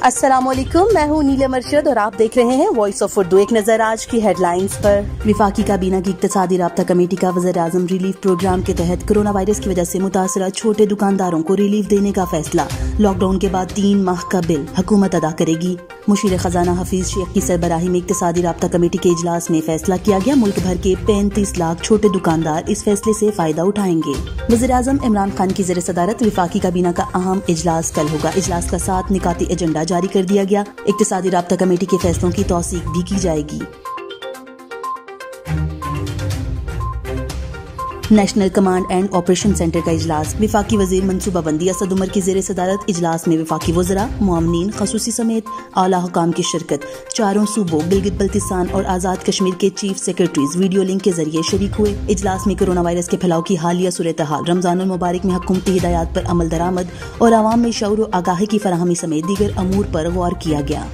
अस्सलामुअलैकुम, मैं हूँ नीलम अरशद और आप देख रहे हैं वॉइस ऑफ उर्दू। एक नजर आज की हेडलाइंस पर। विफाकी काबीना की इक्तिसादी राब्ता कमेटी का वज़ीर-ए-आज़म रिलीफ प्रोग्राम के तहत कोरोना वायरस की वजह से मुतासरा छोटे दुकानदारों को रिलीफ देने का फैसला। लॉकडाउन के बाद 3 माह का बिल हुकूमत अदा करेगी। मुशीर खजाना हफीज शेख की सरबराही में इक्तिसादी राब्ता कमेटी के इजलास में फैसला किया गया। मुल्क भर के 35 लाख छोटे दुकानदार इस फैसले से फायदा उठाएंगे। वज़ीर-ए-आज़म इमरान खान की ज़ेर सदारत विफाकी काबीना का अहम इजलास कल होगा। इजलास का 7 निकाती एजेंडा जारी कर दिया गया। इक्तिसादी राब्ता कमेटी के फैसलों की तौसीक भी की जाएगी। National command and operation centre का इजलास। विफाकी वजीर मनसूबाबंदी असद उमर की ज़ेर सदारत इजलास में विफाकी वज़रा, मुआमनीन, खसूसी समेत आला हुकाम की शिरकत। चारों सूबों गिलगित बल्तिस्तान और आज़ाद कश्मीर के चीफ सेक्रेटरीज वीडियो लिंक के जरिए शरीक हुए। इजलास में कोरोना वायरस के फैलाव की हालिया सूरत हाल, रमजानुल मुबारक में हुकूमती हिदायत पर अमल दरामद और आवाम में शऊर व आगाही की फराहमी समेत दीगर अमूर पर गौर किया गया।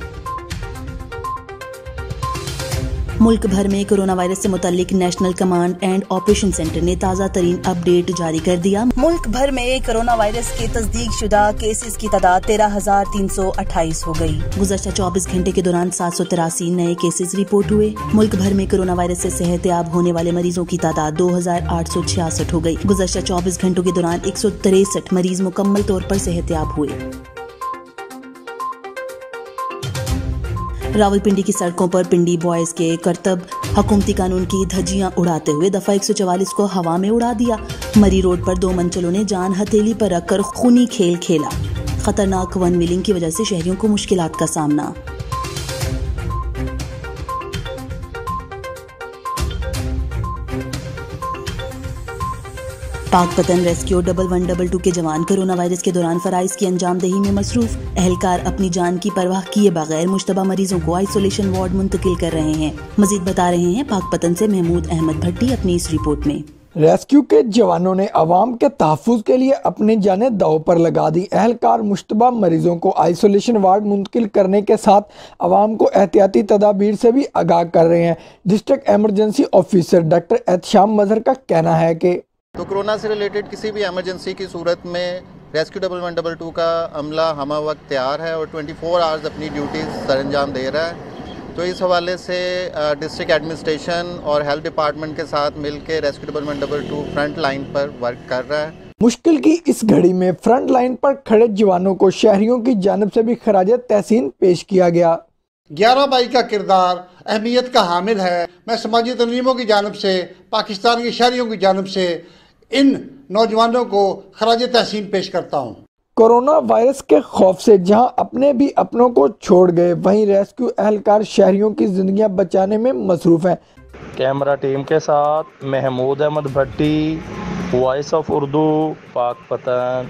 मुल्क भर में कोरोना वायरस से मुताल्लिक national command and operation centre ने ताज़ा तरीन अपडेट जारी कर दिया। मुल्क भर में कोरोना वायरस के तस्दीक शुदा केसेस की तादाद 13,328 हो गई। गुज़श्ता 24 घंटे के दौरान 783 नए केसेस रिपोर्ट हुए। मुल्क भर में कोरोना वायरस से सेहतयाब होने वाले मरीजों की तादाद 2,866 हो गई। गुज़श्ता 24 घंटों के दौरान 163 मरीज मुकम्मल तौर पर सेहतयाब हुए। रावलपिंडी की सड़कों पर पिंडी बॉयज के करतब हुकूमती कानून की धज्जियां उड़ाते हुए दफा 144 को हवा में उड़ा दिया। मरी रोड पर 2 मंचलों ने जान हथेली पर रखकर खूनी खेल खेला। खतरनाक वन व्हीलिंग की वजह से शहरियों को मुश्किलात का सामना। पाकपतन रेस्क्यू 1112 के जवान कोरोना वायरस के दौरान फराइज की अंजामदही में मसरूफ। एहलकार अपनी जान की परवाह किए बगैर मुश्तबा मरीजों को आइसोलेशन वार्ड मुंतकिल कर रहे हैं। मजीद बता रहे हैं पाकपतन से महमूद अहमद भट्टी अपनी इस रिपोर्ट में। रेस्क्यू के जवानों ने अवाम के तहफ्फुज़ के लिए अपनी जानें दांव पर लगा दी। एहलकार मुश्तबा मरीजों को आइसोलेशन वार्ड मुंतकिल करने के साथ अवाम को एहतियाती तदाबीर से भी आगाह कर रहे हैं। District emergency officer doctor Ehtesham Mazhar का कहना है कि तो कोरोना से रिलेटेड किसी भी एमरजेंसी की सूरत में रेस्क्यू 1112 का अमला हमा वक्त तैयार है और 24 आवर्स अपनी ड्यूटीज़ सरअंजाम दे रहा है। तो इस हवाले से डिस्ट्रिक्ट एडमिनिस्ट्रेशन और हेल्थ डिपार्टमेंट के साथ मिलकर रेस्क्यू 1112 फ्रंट लाइन पर वर्क कर रहा है। मुश्किल की इस घड़ी में फ्रंट लाइन पर खड़े जवानों को शहरियों की जानिब से भी खराज तहसीन पेश किया गया। 11 मई का किरदार अहमियत का हामिल है। मैं समाजी तंजीमों की जानिब से, पाकिस्तान के शहरियों की जानिब से इन नौजवानों को खराज तहसीन पेश करता हूँ। कोरोना वायरस के खौफ से जहां अपने भी अपनों को छोड़ गए, वहीं रेस्क्यू एहलकार शहरियों की जिंदगियां बचाने में मसरूफ हैं। कैमरा टीम के साथ महमूद अहमद भट्टी, वॉइस ऑफ उर्दू, पाकपतन।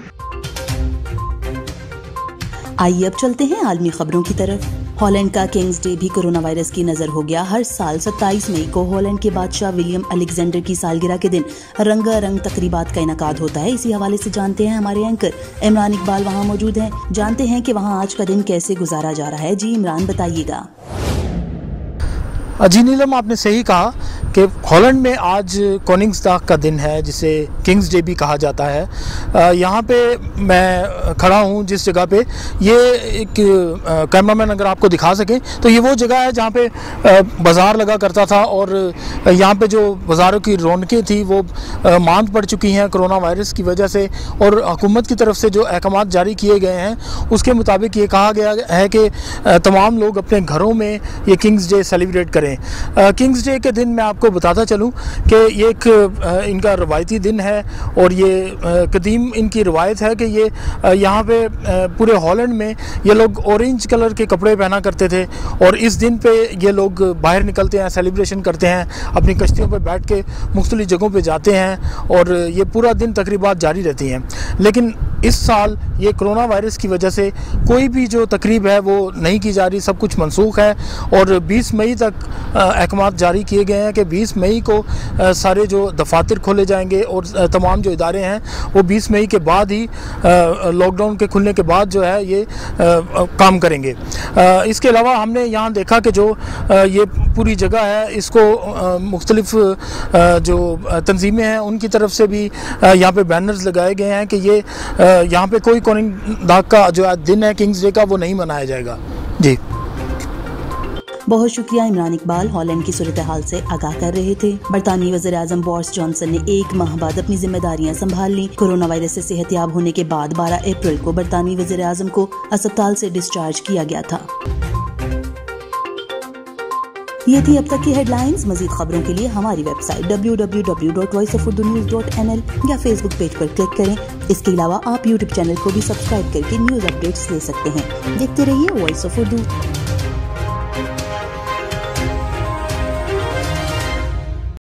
आइए अब चलते हैं आलमी खबरों की तरफ। हॉलैंड का किंग्स डे भी कोरोना वायरस की नजर हो गया। हर साल 27 मई को हॉलैंड के बादशाह विलियम अलेक्जेंडर की सालगिरह के दिन रंगारंग तकरीबात का इनकाद होता है। इसी हवाले से जानते हैं हमारे एंकर इमरान इकबाल वहां मौजूद हैं। जानते हैं कि वहां आज का दिन कैसे गुजारा जा रहा है। जी इमरान, बताइएगा। जी नीलम, आपने सही कहा कि हॉलैंड में आज कोनिंग्सडाग का दिन है, जिसे किंग्स डे भी कहा जाता है। यहाँ पे मैं खड़ा हूँ जिस जगह पे, ये एक कैमरामैन अगर आपको दिखा सके तो ये वो जगह है जहाँ पे बाज़ार लगा करता था और यहाँ पे जो बाज़ारों की रौनकें थी वो मांद पड़ चुकी हैं कोरोना वायरस की वजह से। और हुकूमत की तरफ से जो अहकाम जारी किए गए हैं उसके मुताबिक ये कहा गया है कि तमाम लोग अपने घरों में ये किंग्स डे सेलिब्रेट करें। किंग्स डे के दिन मैं आपको बताता चलूं कि ये एक इनका रवायती दिन है और ये कदीम इनकी रवायत है कि ये यहाँ पे पूरे हॉलैंड में ये लोग ऑरेंज कलर के कपड़े पहना करते थे और इस दिन पे ये लोग बाहर निकलते हैं, सेलिब्रेशन करते हैं, अपनी कश्तियों पर बैठ के मुख्तलिफ जगहों पे जाते हैं और ये पूरा दिन तकरीबात जारी रहती हैं। लेकिन इस साल ये कोरोना वायरस की वजह से कोई भी जो तकरीब है वो नहीं की जा रही, सब कुछ मनसूख है और 20 मई तक अहकाम जारी किए गए हैं कि 20 मई को सारे जो दफातर खोले जाएंगे और तमाम जो इदारे हैं वो 20 मई के बाद ही लॉकडाउन के खुलने के बाद जो है ये काम करेंगे। इसके अलावा हमने यहाँ देखा कि जो ये पूरी जगह है इसको मुख्तलिफ जो तंजीमें हैं उनकी तरफ से भी यहाँ पे बैनर्स लगाए गए हैं कि ये यहाँ पे कोई कॉनिंग दाग का जो दिन है किंग्स डे का वो नहीं मनाया जाएगा। जी बहुत शुक्रिया। इमरान इकबाल हॉलैंड की सूरत हाल से आगाह कर रहे थे। बरतानवी वज़ीर आज़म बोरिस जॉनसन ने 1 माह बाद अपनी जिम्मेदारियां संभाल ली। कोरोना वायरस से सेहतयाब होने के बाद 12 अप्रैल को बरतानवी वज़ीर आज़म को अस्पताल से डिस्चार्ज किया गया था। ये थी अब तक की हेडलाइंस। मजीद खबरों के लिए हमारी वेबसाइट www.voiceofurdunews.nl या फेसबुक पेज पर क्लिक करें। इसके अलावा आप यूट्यूब चैनल को भी सब्सक्राइब करके न्यूज अपडेट्स ले सकते हैं। देखते रहिए वॉइस ऑफ उर्दू।